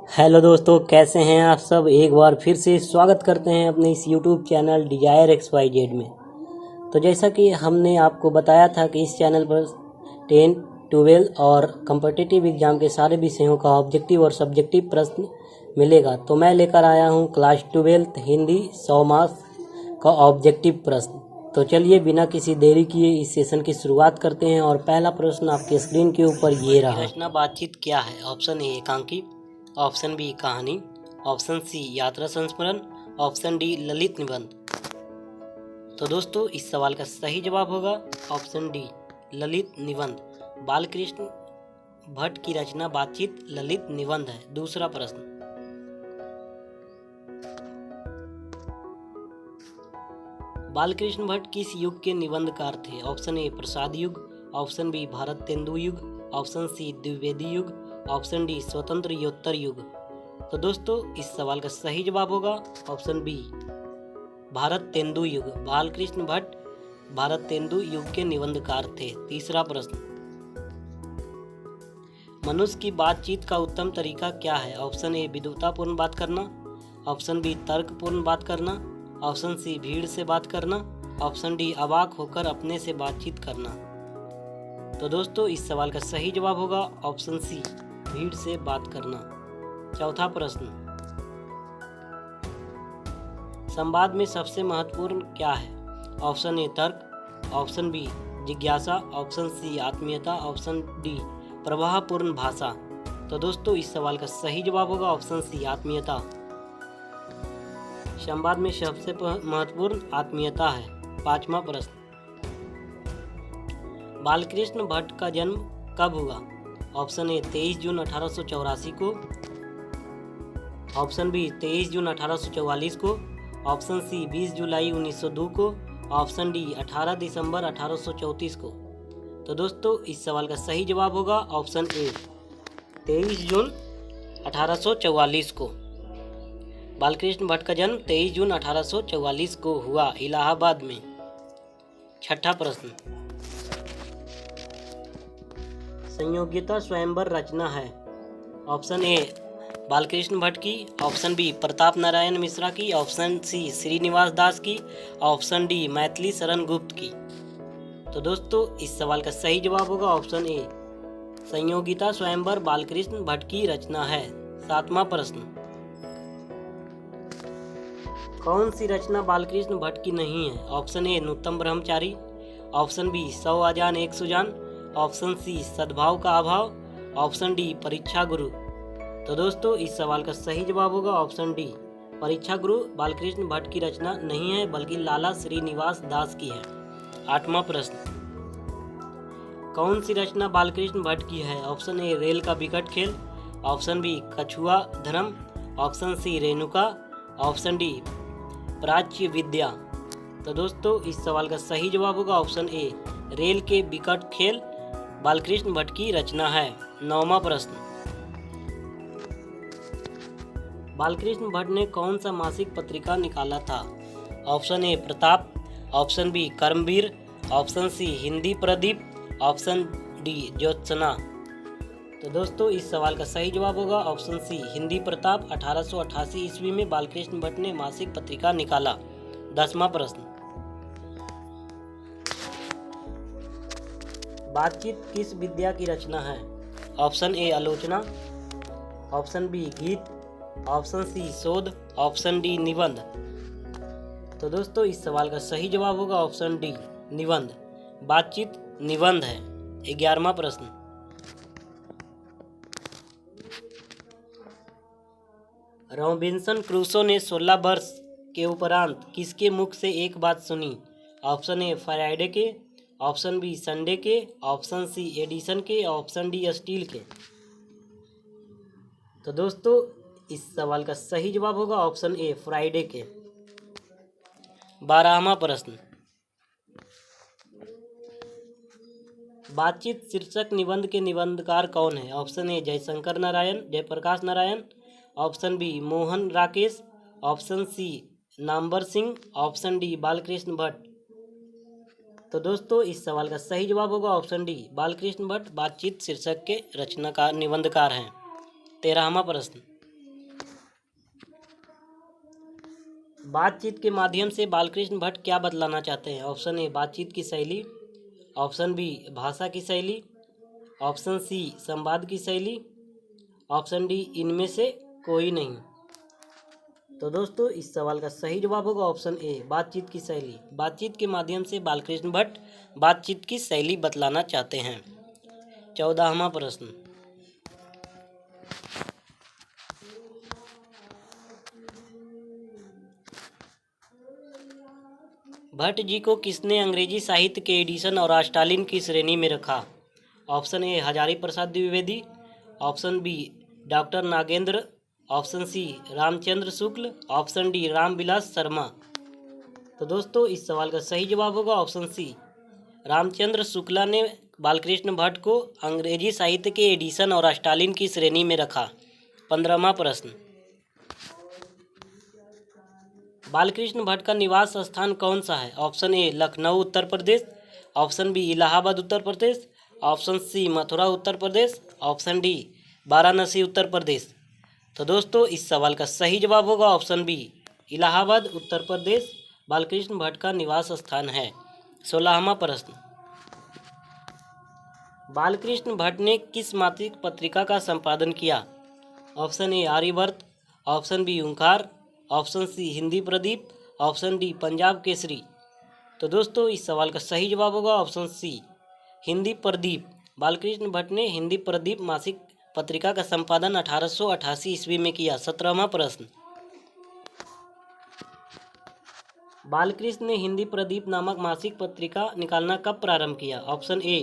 Hello दोस्तों, कैसे हैं आप सब। एक बार फिर से स्वागत करते हैं अपने इस यूट्यूब चैनल डिजायर XYZ में। तो जैसा कि हमने आपको बताया था कि इस चैनल पर 10, 12 और कम्पिटिटिव एग्ज़ाम के सारे विषयों का ऑब्जेक्टिव और सब्जेक्टिव प्रश्न मिलेगा। तो मैं लेकर आया हूं क्लास 12 हिंदी 100 मार्क्स का ऑब्जेक्टिव प्रश्न। तो चलिए बिना किसी देरी किए इस सेशन की शुरुआत करते हैं। और पहला प्रश्न आपके स्क्रीन के ऊपर ये रहा। रचना बातचीत क्या है? ऑप्शन ए एकांकी, ऑप्शन बी कहानी, ऑप्शन सी यात्रा संस्मरण, ऑप्शन डी ललित निबंध। तो दोस्तों इस सवाल का सही जवाब होगा ऑप्शन डी ललित निबंध। बालकृष्ण भट्ट की रचना बातचीत ललित निबंध है। दूसरा प्रश्न, बालकृष्ण भट्ट किस युग के निबंधकार थे? ऑप्शन ए प्रसाद युग, ऑप्शन बी भारत तेंदु युग, ऑप्शन सी द्विवेदी युग, ऑप्शन डी स्वतंत्र युग। तो दोस्तों इस सवाल का सही जवाब होगा ऑप्शन बी भारत तेंदु युग। बालकृष्ण भट्ट भारत तेंदु युग के निबंधकार थे। तीसरा प्रश्न, मनुष्य की बातचीत का उत्तम तरीका क्या है? ऑप्शन ए विद्वतापूर्ण बात करना, ऑप्शन बी तर्कपूर्ण बात करना, ऑप्शन सी भीड़ से बात करना, ऑप्शन डी अवाक होकर अपने से बातचीत करना। तो दोस्तों इस सवाल का सही जवाब होगा ऑप्शन सी भीड़ से बात करना। चौथा प्रश्न, संवाद में सबसे महत्वपूर्ण क्या है? ऑप्शन ए तर्क, ऑप्शन बी जिज्ञासा, ऑप्शन सी आत्मीयता, ऑप्शन डी प्रवाहपूर्ण भाषा। तो दोस्तों इस सवाल का सही जवाब होगा ऑप्शन सी आत्मीयता। संवाद में सबसे महत्वपूर्ण आत्मीयता है। पांचवा प्रश्न, बालकृष्ण भट्ट का जन्म कब हुआ? ऑप्शन ए 23 जून 1884 को, ऑप्शन बी 23 जून 1844 को, ऑप्शन सी 20 जुलाई 1902 को, ऑप्शन डी 18 दिसंबर 1834 को। तो दोस्तों इस सवाल का सही जवाब होगा ऑप्शन ए 23 जून 1844 को। बालकृष्ण भट्ट का जन्म 23 जून 1844 को हुआ इलाहाबाद में। छठा प्रश्न, संयोगिता स्वयंवर रचना है? ऑप्शन ए बालकृष्ण भट्ट की, ऑप्शन बी प्रताप नारायण मिश्रा की, ऑप्शन सी श्रीनिवास दास की, ऑप्शन डी मैथिली शरण गुप्त की। तो दोस्तों इस सवाल का सही जवाब होगा ऑप्शन ए संयोगिता स्वयंवर बालकृष्ण भट्ट की रचना है। सातवां प्रश्न, कौन सी रचना बालकृष्ण भट्ट की नहीं है? ऑप्शन ए नूतन ब्रह्मचारी, option B 100 Ajan Ek Sujan, option C सद्भाव का अभाव, ऑप्शन डी परीक्षा गुरु। तो दोस्तों इस सवाल का सही जवाब होगा ऑप्शन डी परीक्षा गुरु बालकृष्ण भट्ट की रचना नहीं है बल्कि लाला श्रीनिवास दास की है। आठवां प्रश्न, कौन सी रचना बालकृष्ण भट्ट की है? ऑप्शन ए रेल का विकट खेल, option B Kachhua Dharma, option C Renuka, option D Prachya Vidya. तो दोस्तों इस सवाल का सही जवाब होगा ऑप्शन ए रेल के विकट खेल बालकृष्ण भट्ट की रचना है। नौवां प्रश्न, बालकृष्ण भट्ट ने कौन सा मासिक पत्रिका निकाला था? Option A Pratap, option B Karmaveer, option C Hindi Pradeep, option D Jyotsna. तो दोस्तों इस सवाल का सही जवाब होगा ऑप्शन सी हिंदी प्रताप। 1888 ईस्वी में बालकृष्ण भट्ट ने मासिक पत्रिका निकाला। 10वां प्रश्न, बातचीत किस विद्या की रचना है? ऑप्शन ए आलोचना, ऑप्शन बी गीत, ऑप्शन सी शोध, ऑप्शन डी निबंध। तो दोस्तों इस सवाल का सही जवाब होगा ऑप्शन डी निबंध। बातचीत निबंध है। 11वां प्रश्न, रॉबिन्सन क्रूसो ने 16 वर्ष के उपरांत किसके मुख से एक बात सुनी? ऑप्शन ए फ्राइडे के, ऑप्शन बी संडे के, ऑप्शन सी एडिसन के, ऑप्शन डी स्टील के। तो दोस्तों इस सवाल का सही जवाब होगा ऑप्शन ए फ्राइडे के। 12वां प्रश्न, बातचीत शीर्षक निबंध के निबंधकार कौन है? Option A Jaishankar Narayan, Jayprakash Narayan, option B Mohan Rakesh, option C Namvar Singh, option D Balkrishna Bhatt. तो दोस्तों इस सवाल का सही जवाब होगा ऑप्शन डी बालकृष्ण भट्ट बातचीत शीर्षक के रचनाकार निबंधकार हैं। 13वां प्रश्न, बातचीत के माध्यम से बालकृष्ण भट्ट क्या बतलाना चाहते हैं? ऑप्शन ए बातचीत की शैली, ऑप्शन बी भाषा की शैली, ऑप्शन सी संवाद की शैली, ऑप्शन डी इनमें से कोई नहीं। तो दोस्तों इस सवाल का सही जवाब होगा ऑप्शन ए बातचीत की शैली। बातचीत के माध्यम से बालकृष्ण भट्ट बातचीत की शैली बतलाना चाहते हैं। 14वां प्रश्न, भट्ट जी को किसने अंग्रेजी साहित्य के एडिशन और आस्टालिन की श्रेणी में रखा? Option A Hazari Prasad Dwivedi, option B doctor Nagendra, option C Ramchandra Shukla, option D Ramvilas Sharma. तो दोस्तों इस सवाल का सही जवाब होगा ऑप्शन सी रामचंद्र शुक्ला ने बालकृष्ण भट्ट को अंग्रेजी साहित्य के एडिशन और आस्टालिन की श्रेणी में रखा। 15वां प्रश्न, बालकृष्ण भट्ट का निवास स्थान कौन सा है? Option A Lucknow Uttar Pradesh, option B Allahabad Uttar Pradesh, option C Mathura Uttar Pradesh, option D Varanasi Uttar Pradesh. तो दोस्तों इस सवाल का सही जवाब होगा ऑप्शन बी इलाहाबाद उत्तर प्रदेश बालकृष्ण भट्ट का निवास स्थान है। 16वां प्रश्न, बालकृष्ण भट्ट ने किस मासिक पत्रिका का संपादन किया? Option A Aryavart, option B Omkar, option C Hindi Pradeep, option D Punjab Kesari. तो दोस्तों इस सवाल का सही जवाब होगा ऑप्शन सी हिंदी प्रदीप। बालकृष्ण भट्ट ने हिंदी प्रदीप मासिक पत्रिका का संपादन 1888 ईस्वी में किया। 17वां प्रश्न, बालकृष्ण ने हिंदी प्रदीप नामक मासिक पत्रिका निकालना कब प्रारंभ किया? Option A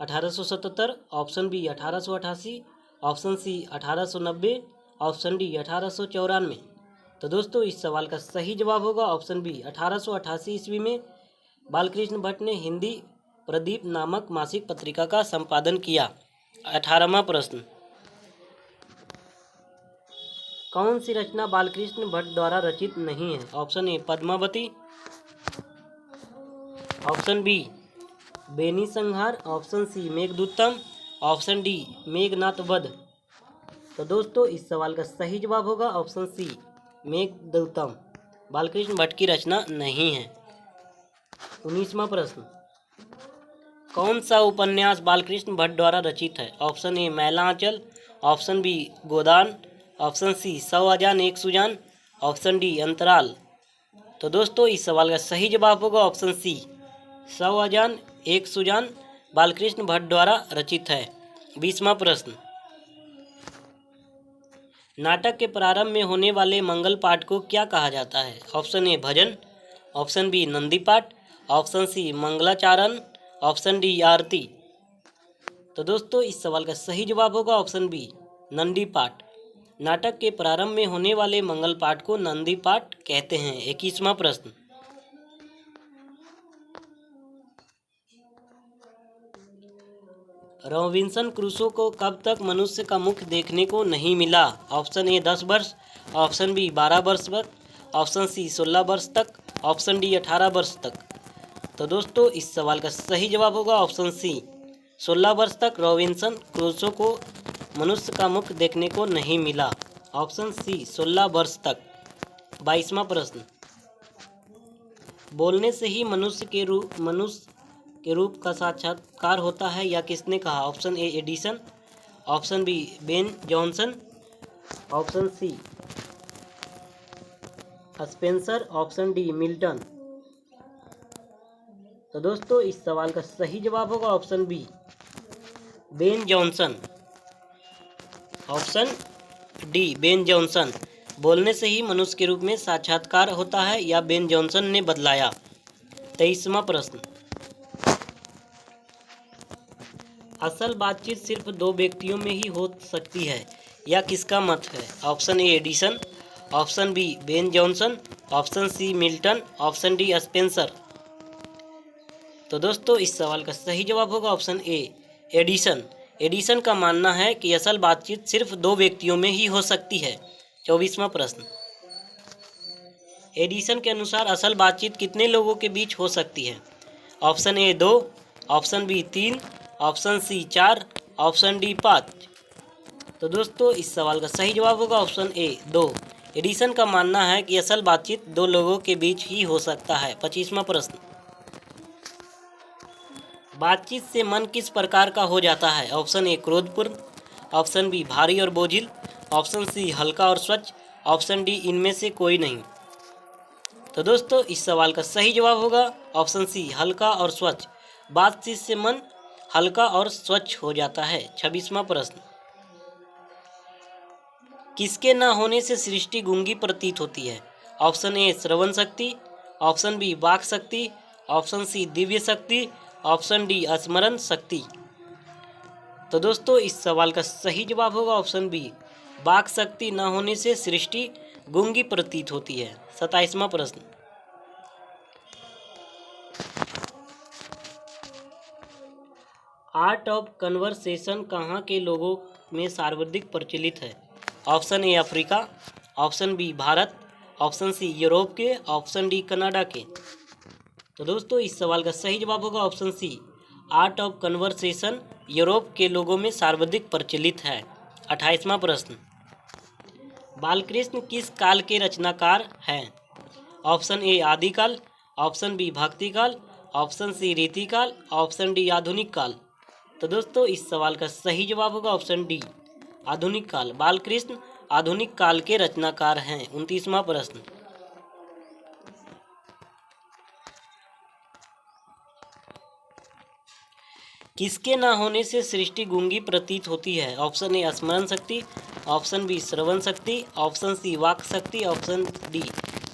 1877, option B 1888, option C 1890, option D 1894। तो दोस्तों इस सवाल का सही जवाब होगा ऑप्शन बी 1888 ईस्वी में बालकृष्ण भट्ट ने हिंदी प्रदीप नामक मासिक पत्रिका का संपादन किया। 18वां प्रश्न, कौन सी रचना बालकृष्ण भट्ट द्वारा रचित नहीं है? Option A Padmavati, option B Beni Sanhar, option C Meghdootam, option D Meghnath Vadh. तो दोस्तों इस सवाल का सही जवाब होगा ऑप्शन सी मेघदूतम बालकृष्ण भट्ट की रचना नहीं है। 19वां प्रश्न, कौन सा उपन्यास बालकृष्ण भट्ट द्वारा रचित है? ऑप्शन ए मैला आंचल, ऑप्शन बी गोदान, ऑप्शन सी 100 अजान एक सुजान, ऑप्शन डी अंतराल। तो दोस्तों इस सवाल का सही जवाब होगा ऑप्शन सी 100 अजान एक सुजान बालकृष्ण भट्ट द्वारा रचित है। 20वां प्रश्न, नाटक के प्रारंभ में होने वाले मंगल पाठ को क्या कहा जाता है? ऑप्शन ए भजन, ऑप्शन बी नंदी पाठ, ऑप्शन सी मंगलाचारण, ऑप्शन डी आरती। तो दोस्तों इस सवाल का सही जवाब होगा ऑप्शन बी नंदी पाठ। नाटक के प्रारंभ में होने वाले मंगल पाठ को नंदी पाठ कहते हैं। 21वां प्रश्न, रॉबिन्सन क्रूसो को कब तक मनुष्य का मुख देखने को नहीं मिला? ऑप्शन ए 10 वर्ष, ऑप्शन बी 12 वर्ष तक, ऑप्शन सी 16 वर्ष तक, ऑप्शन डी 18 वर्ष तक। तो दोस्तों इस सवाल का सही जवाब होगा ऑप्शन सी 16 वर्ष तक रॉबिन्सन क्रूसो को मनुष्य का मुख देखने को नहीं मिला। ऑप्शन सी 16 वर्ष तक। 22वां प्रश्न, बोलने से ही मनुष्य के रूप का साक्षात्कार होता है या किसने कहा? Option A Addison, option B Ben Jonson, option C Spencer, option D Milton. तो दोस्तों इस सवाल का सही जवाब होगा option B Ben Jonson. Option D Ben Jonson. बोलने से ही मनुष्य के रूप में साक्षात्कार होता है या बेन जॉनसन ने बदलाया। 23वां प्रश्न, असल बातचीत सिर्फ दो व्यक्तियों में ही हो सकती है या किसका मत है? Option A Addison, option B Ben Jonson, option C Milton, option D Spencer. तो दोस्तों इस सवाल का सही जवाब होगा ऑप्शन ए एडिसन। एडिसन का मानना है कि असल बातचीत सिर्फ दो व्यक्तियों में ही हो सकती है। 24वां प्रश्न, एडिसन के अनुसार असल बातचीत कितने लोगों के बीच हो सकती है? Option A 2, option B 3, option C 4, option D 5। तो दोस्तों इस सवाल का सही जवाब होगा ऑप्शन ए 2। एडिसन का मानना है कि असल बातचीत दो लोगों के बीच ही हो सकता है। 25वां प्रश्न, बातचीत से मन किस प्रकार का हो जाता है? ऑप्शन ए क्रोधपूर्ण, ऑप्शन बी भारी और बोझिल, ऑप्शन सी हल्का और स्वच्छ, ऑप्शन डी इनमें से कोई नहीं। तो दोस्तों इस सवाल का सही जवाब होगा ऑप्शन सी हल्का और स्वच्छ। बातचीत से मन हल्का और स्वच्छ हो जाता है। 26वां प्रश्न, किसके न होने से सृष्टि गूंगी प्रतीत होती है? ऑप्शन ए श्रवण शक्ति, ऑप्शन बी वाक शक्ति, ऑप्शन सी दिव्य शक्ति, ऑप्शन डी स्मरण शक्ति। तो दोस्तों इस सवाल का सही जवाब होगा ऑप्शन बी, वाक शक्ति न होने से सृष्टि गूंगी प्रतीत होती है। 27वां प्रश्न, आर्ट ऑफ कन्वर्सेशन कहाँ के लोगों में सर्वाधिक प्रचलित है? Option A Africa, option B Bharat, option C Europe के, ऑप्शन डी कनाडा के। तो दोस्तों इस सवाल का सही जवाब होगा option C, art of conversation Europe के लोगों में सर्वाधिक प्रचलित है। 28वां प्रश्न, बालकृष्ण किस काल के रचनाकार हैं? ऑप्शन ए आदिकाल, ऑप्शन बी भक्तिकाल, ऑप्शन सी रीतिकाल, ऑप्शन डी आधुनिक काल। तो दोस्तों इस सवाल का सही जवाब होगा ऑप्शन डी आधुनिक काल। बालकृष्ण आधुनिक काल के रचनाकार हैं। 29वां प्रश्न, किसके न होने से सृष्टि गूंगी प्रतीत होती है? ऑप्शन ए स्मरण शक्ति, ऑप्शन बी श्रवण शक्ति, ऑप्शन सी वाक शक्ति, ऑप्शन डी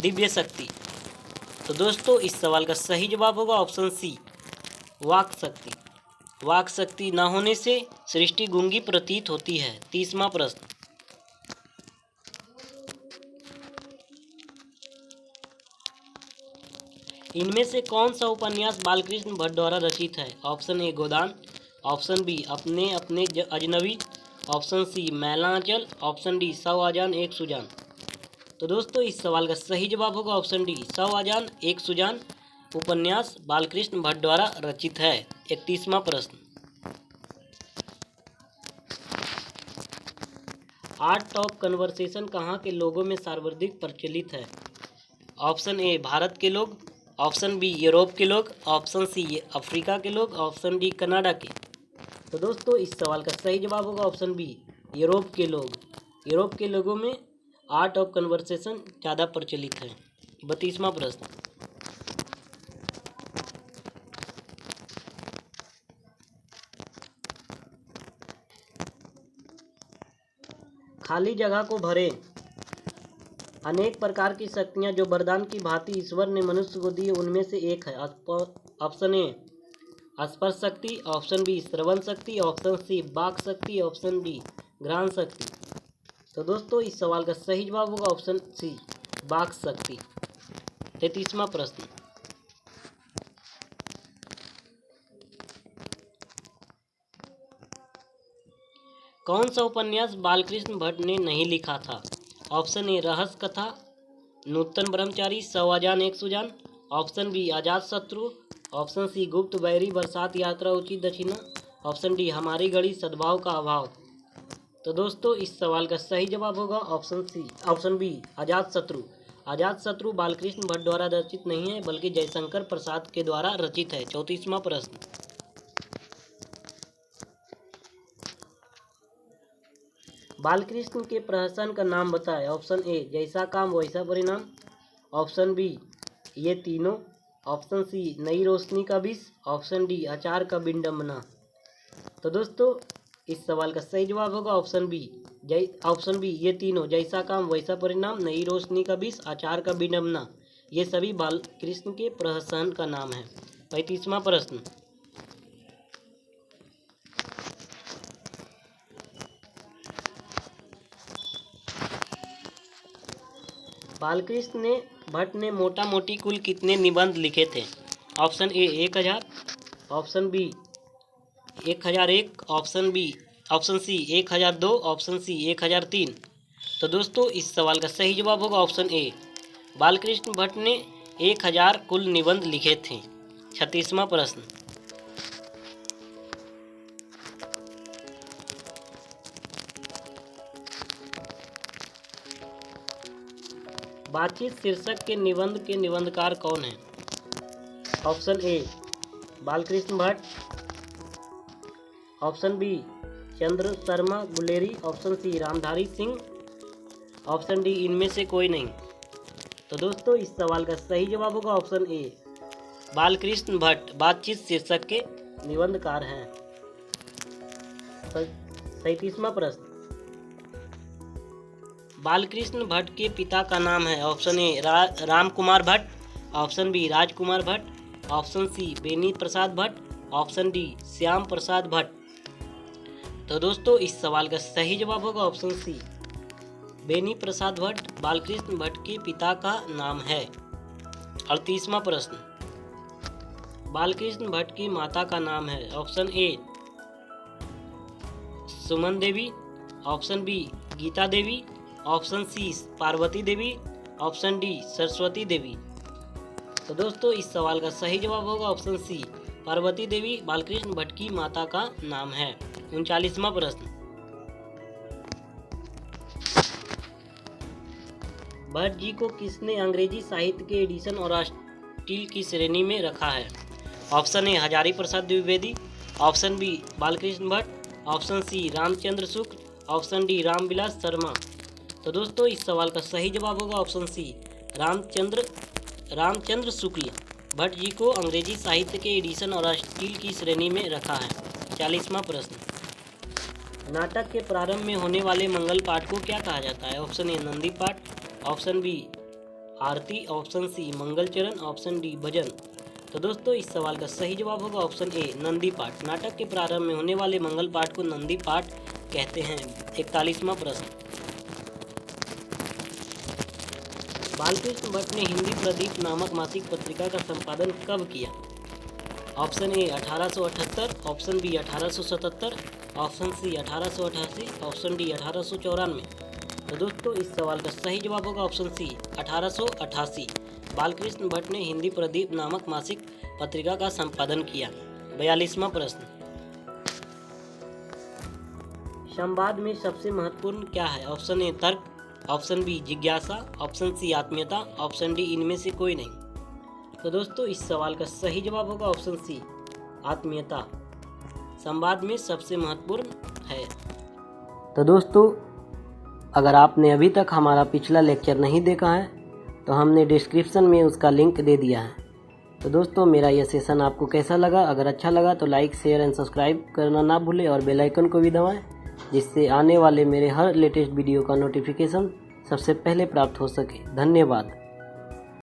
दिव्य शक्ति। तो दोस्तों इस सवाल का सही जवाब होगा ऑप्शन सी वाक शक्ति। वाक शक्ति न होने से सृष्टि गूंगी प्रतीत होती है। 30वां प्रश्न, इनमें से कौन सा उपन्यास बालकृष्ण भट्ट द्वारा रचित है? Option A Godan, option B Apne Apne Ajnabi, option C Mailanchal, option D 100 Ajan Ek Sujan. तो दोस्तों इस सवाल का सही जवाब होगा ऑप्शन डी 100 आजान एक सुजान उपन्यास बालकृष्ण भट्ट द्वारा रचित है। 31वां प्रश्न, आर्ट ऑफ कन्वर्सेशन कहाँ के लोगों में सर्वाधिक प्रचलित है? ऑप्शन ए भारत के लोग, ऑप्शन बी यूरोप के लोग, ऑप्शन सी अफ्रीका के लोग, ऑप्शन डी कनाडा के। तो दोस्तों इस सवाल का सही जवाब होगा ऑप्शन बी यूरोप के लोग। यूरोप के लोगों में आर्ट ऑफ कन्वर्सेशन ज़्यादा प्रचलित है। 32वां प्रश्न, खाली जगह को भरें। अनेक प्रकार की शक्तियाँ जो वरदान की भांति ईश्वर ने मनुष्य को दी उनमें से एक है। ऑप्शन ए स्पर्श शक्ति, ऑप्शन बी श्रवण शक्ति, ऑप्शन सी वाक शक्ति, ऑप्शन डी घ्राण शक्ति। तो दोस्तों इस सवाल का सही जवाब होगा ऑप्शन सी वाक शक्ति। 33वां प्रश्न, कौन सा उपन्यास बालकृष्ण भट्ट ने नहीं लिखा था? ऑप्शन ए रहस्य कथा, नूतन ब्रह्मचारी, 100 आजान एक सुजान, ऑप्शन बी आजाद शत्रु, ऑप्शन सी गुप्त बैरी बरसात यात्रा उचित दक्षिणा, ऑप्शन डी हमारी घड़ी सद्भाव का अभाव। तो दोस्तों इस सवाल का सही जवाब होगा ऑप्शन बी आजाद शत्रु। आजाद शत्रु बालकृष्ण भट्ट द्वारा रचित नहीं है बल्कि जयशंकर प्रसाद के द्वारा रचित है। 34वां प्रश्न, बालकृष्ण के प्रहसन का नाम बताएं। ऑप्शन ए जैसा काम वैसा परिणाम, ऑप्शन बी ये तीनों, ऑप्शन सी नई रोशनी का विष, ऑप्शन डी अचार का विडंबना। तो दोस्तों इस सवाल का सही जवाब होगा ऑप्शन बी ये तीनों, जैसा काम वैसा परिणाम, नई रोशनी का विष, आचार का विडंबना। ये सभी बालकृष्ण के प्रहसन का नाम है। 35वां प्रश्न, बालकृष्ण भट्ट ने मोटा मोटी कुल कितने निबंध लिखे थे? Option A 1000, option B 1001, option C 1002, option C 1003। तो दोस्तों इस सवाल का सही जवाब होगा ऑप्शन ए बालकृष्ण भट्ट ने 1000 कुल निबंध लिखे थे। 36वां प्रश्न, बातचीत शीर्षक के निबंध के निबंधकार कौन है? Option A Balkrishna Bhatt, option B Chandra Sharma Guleri, option C Ramdhari Singh, option D इनमें से कोई नहीं। तो दोस्तों इस सवाल का सही जवाब होगा ऑप्शन ए बालकृष्ण भट्ट बातचीत शीर्षक के निबंधकार हैं। 37वां प्रश्न, बालकृष्ण भट्ट के पिता का नाम है? Option A Ram Kumar Bhatt, option B Rajkumar Bhatt, option C Beni Prasad Bhatt, option D Shyam Prasad Bhatt. तो दोस्तों इस सवाल का सही जवाब होगा ऑप्शन सी बेनी प्रसाद भट्ट बालकृष्ण भट्ट के पिता का नाम है। 38वां प्रश्न, बालकृष्ण भट्ट की माता का नाम है? Option A Suman Devi, option B Geeta Devi, option C Parvati Devi, option D Saraswati Devi. तो दोस्तों इस सवाल का सही जवाब होगा ऑप्शन सी पार्वती देवी बालकृष्ण भट्ट की माता का नाम है। 39वां प्रश्न, भट्ट जी को किसने अंग्रेजी साहित्य के एडिशन और स्टील की श्रेणी में रखा है? Option A Hazari Prasad Dwivedi, option B Balkrishna Bhatt, option C Ramchandra Shukla, option D Ramvilas Sharma. तो दोस्तों इस सवाल का सही जवाब होगा ऑप्शन सी रामचंद्र शुक्ल भट्ट जी को अंग्रेजी साहित्य के एडिशन और स्टील की श्रेणी में रखा है। 40वां प्रश्न, नाटक के प्रारंभ में होने वाले मंगल पाठ को क्या कहा जाता है? ऑप्शन ए नंदी पाठ, ऑप्शन बी आरती, ऑप्शन सी मंगल चरण, ऑप्शन डी भजन। तो दोस्तों इस सवाल का सही जवाब होगा ऑप्शन ए नंदी पाठ। नाटक के प्रारंभ में होने वाले मंगल पाठ को नंदी पाठ कहते हैं। 41वां प्रश्न, बालकृष्ण भट्ट ने हिंदी प्रदीप नामक मासिक पत्रिका का संपादन कब किया? Option A 1878, option B 1877, option C 1888, option D 1894। तो दोस्तों इस सवाल का सही जवाब होगा ऑप्शन सी 1888। बालकृष्ण भट्ट ने हिंदी प्रदीप नामक मासिक पत्रिका का संपादन किया। 42वां प्रश्न, संवाद में सबसे महत्वपूर्ण क्या है? ऑप्शन ए तर्क, ऑप्शन बी जिज्ञासा, ऑप्शन सी आत्मीयता, ऑप्शन डी इनमें से कोई नहीं। तो दोस्तों इस सवाल का सही जवाब होगा ऑप्शन सी आत्मीयता संवाद में सबसे महत्वपूर्ण है। तो दोस्तों अगर आपने अभी तक हमारा पिछला लेक्चर नहीं देखा है तो हमने डिस्क्रिप्शन में उसका लिंक दे दिया है। तो दोस्तों मेरा यह सेशन आपको कैसा लगा? अगर अच्छा लगा तो लाइक शेयर एंड सब्सक्राइब करना ना भूलें और बेल आइकन को भी दबाएं, जिससे आने वाले मेरे हर लेटेस्ट वीडियो का नोटिफिकेशन सबसे पहले प्राप्त हो सके। धन्यवाद।